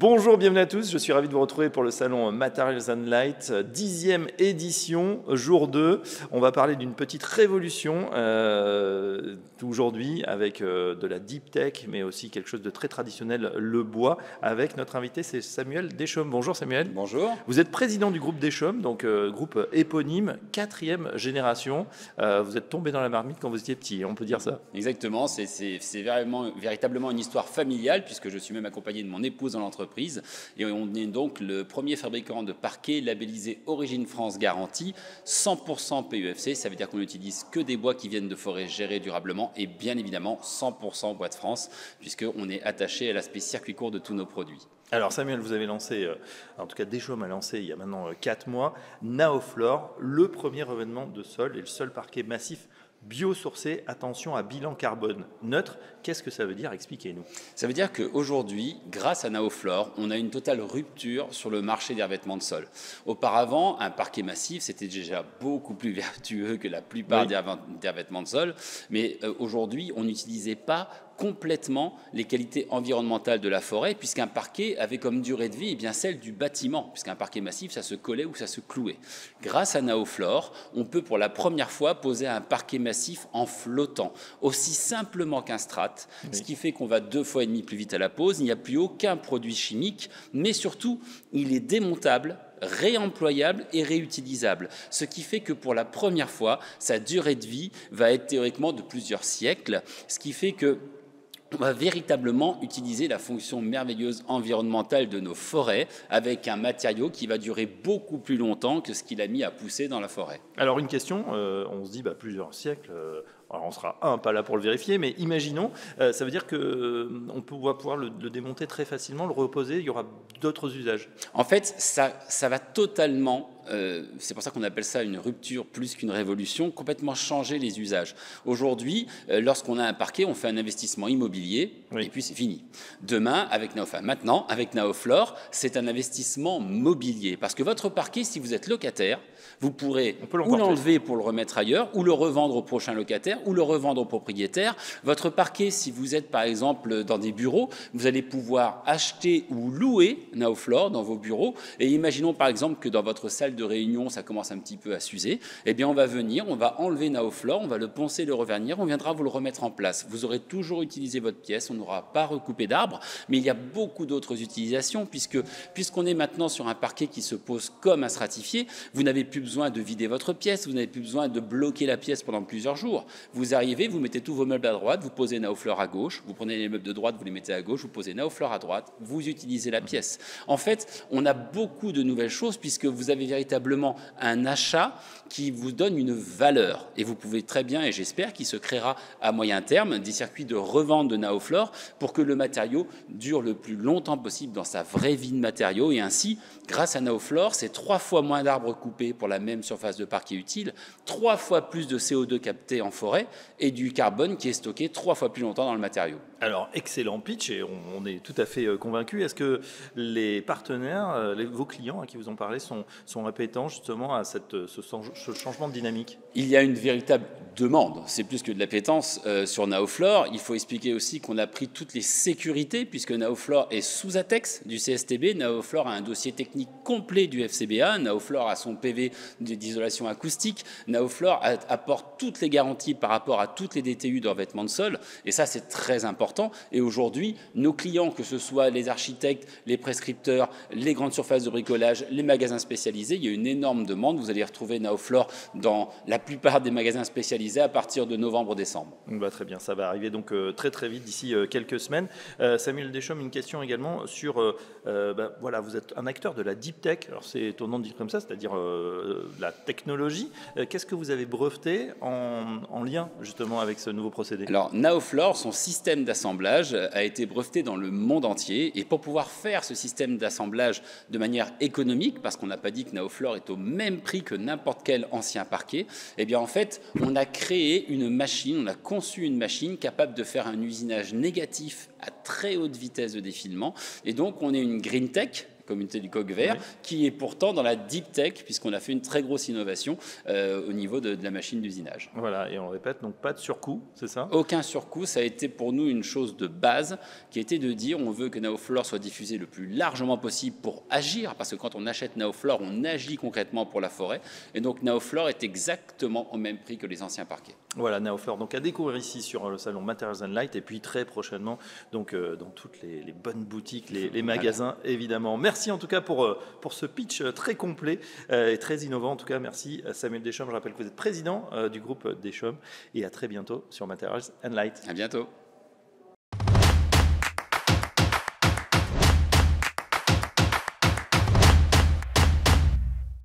Bonjour, bienvenue à tous. Je suis ravi de vous retrouver pour le salon Materials and Light, 10e édition, jour 2. On va parler d'une petite révolution aujourd'hui avec de la deep tech, mais aussi quelque chose de très traditionnel, le bois. Avec notre invité, c'est Samuel Deschaumes. Bonjour Samuel. Bonjour. Vous êtes président du groupe Deschaumes, donc groupe éponyme, 4e génération. Vous êtes tombé dans la marmite quand vous étiez petit, on peut dire ça. Exactement, c'est véritablement une histoire familiale, puisque je suis même accompagné de mon épouse dans l'entreprise. Et on est donc le premier fabricant de parquet labellisé Origine France Garantie, 100% PUFC. Ça veut dire qu'on n'utilise que des bois qui viennent de forêts gérées durablement et bien évidemment 100% bois de France, puisqu'on est attaché à l'aspect circuit court de tous nos produits. Alors Samuel, vous avez lancé, en tout cas Deschaumes a lancé il y a maintenant 4 mois, Naoflore, le premier revêtement de sol et le seul parquet massif biosourcé, attention à bilan carbone neutre. Qu'est-ce que ça veut dire? Expliquez-nous. Ça veut dire qu'aujourd'hui, grâce à Naoflore, on a une totale rupture sur le marché des revêtements de sol. Auparavant, un parquet massif, c'était déjà beaucoup plus vertueux que la plupart des revêtements de sol. Mais aujourd'hui, on n'utilisait pas complètement les qualités environnementales de la forêt, puisqu'un parquet avait comme durée de vie celle du bâtiment, puisqu'un parquet massif, ça se collait ou ça se clouait. Grâce à Naoflore, on peut pour la première fois poser un parquet massif en flottant, aussi simplement qu'un strat, ce qui fait qu'on va 2,5 fois plus vite à la pose, il n'y a plus aucun produit chimique, mais surtout, il est démontable, réemployable et réutilisable. Ce qui fait que pour la première fois, sa durée de vie va être théoriquement de plusieurs siècles, ce qui fait que on va véritablement utiliser la fonction merveilleuse environnementale de nos forêts avec un matériau qui va durer beaucoup plus longtemps que ce qu'il a mis à pousser dans la forêt. Alors une question, on se dit plusieurs siècles, alors on sera pas là pour le vérifier, mais imaginons, ça veut dire qu'on va pouvoir le démonter très facilement, le reposer, il y aura d'autres usages. En fait, ça va totalement, c'est pour ça qu'on appelle ça une rupture plus qu'une révolution, complètement changer les usages. Aujourd'hui, lorsqu'on a un parquet, on fait un investissement immobilier et puis c'est fini. Demain, maintenant, avec Naoflore, c'est un investissement mobilier. Parce que votre parquet, si vous êtes locataire, vous pourrez ou l'enlever pour le remettre ailleurs, ou le revendre au prochain locataire, ou le revendre au propriétaire. Votre parquet, si vous êtes par exemple dans des bureaux, vous allez pouvoir acheter ou louer Naoflore dans vos bureaux. Et imaginons par exemple que dans votre salle de réunion, ça commence un petit peu à s'user. Eh bien, on va venir, on va enlever Naoflore, on va le poncer, le revernir, on viendra vous le remettre en place. Vous aurez toujours utilisé votre pièce, on n'aura pas recoupé d'arbres, mais il y a beaucoup d'autres utilisations puisqu'on est maintenant sur un parquet qui se pose comme un stratifié. Vous n'avez plus besoin de vider votre pièce, vous n'avez plus besoin de bloquer la pièce pendant plusieurs jours. Vous arrivez, vous mettez tous vos meubles à droite, vous posez Naoflore à gauche, vous prenez les meubles de droite, vous les mettez à gauche, vous posez Naoflore à droite, vous utilisez la pièce. En fait, on a beaucoup de nouvelles choses puisque vous avez véritablement un achat qui vous donne une valeur. Et vous pouvez très bien, et j'espère qu'il se créera à moyen terme, des circuits de revente de Naoflore pour que le matériau dure le plus longtemps possible dans sa vraie vie de matériau. Et ainsi, grâce à Naoflore, c'est 3 fois moins d'arbres coupés pour la même surface de parquet utile, 3 fois plus de CO2 capté en forêt et du carbone qui est stocké 3 fois plus longtemps dans le matériau. Alors, excellent pitch et on est tout à fait convaincus. Est-ce que les partenaires, vos clients à qui vous en parlez, sont appétents justement à ce changement de dynamique? Il y a une véritable demande, c'est plus que de l'appétence sur Naoflore. Il faut expliquer aussi qu'on a pris toutes les sécurités puisque Naoflore est sous ATEX du CSTB. Naoflore a un dossier technique complet du FCBA. Naoflore a son PV d'isolation acoustique. Naoflore apporte toutes les garanties par rapport à toutes les DTU de revêtement de sol. Et ça, c'est très important. Et aujourd'hui, nos clients, que ce soit les architectes, les prescripteurs, les grandes surfaces de bricolage, les magasins spécialisés, il y a une énorme demande. Vous allez retrouver Naoflore dans la plupart des magasins spécialisés à partir de novembre-décembre. Très bien, ça va arriver donc très très vite d'ici quelques semaines. Samuel Deschaumes, une question également sur, vous êtes un acteur de la deep tech, alors c'est étonnant de dire comme ça, c'est-à-dire la technologie. Qu'est-ce que vous avez breveté en lien justement avec ce nouveau procédé? Alors Naoflore, son système d'assemblage a été breveté dans le monde entier et pour pouvoir faire ce système d'assemblage de manière économique, parce qu'on n'a pas dit que Naoflore est au même prix que n'importe quel ancien parquet, eh bien en fait on a créé une machine, on a conçu une machine capable de faire un usinage négatif à très haute vitesse de défilement et donc on est une green tech communauté du coq vert, qui est pourtant dans la deep tech, puisqu'on a fait une très grosse innovation au niveau de la machine d'usinage. Voilà, et on répète, donc pas de surcoût, c'est ça? Aucun surcoût, ça a été pour nous une chose de base, qui était de dire on veut que Naoflore soit diffusé le plus largement possible pour agir, parce que quand on achète Naoflore, on agit concrètement pour la forêt, et donc Naoflore est exactement au même prix que les anciens parquets. Voilà, Naoflore, donc à découvrir ici sur le salon Materials and Light, et puis très prochainement donc, dans toutes les bonnes boutiques, les magasins, évidemment. Merci en tout cas pour ce pitch très complet et très innovant. En tout cas, merci Samuel Deschômes. Je rappelle que vous êtes président du groupe Deschômes, et à très bientôt sur Materials and Light. À bientôt.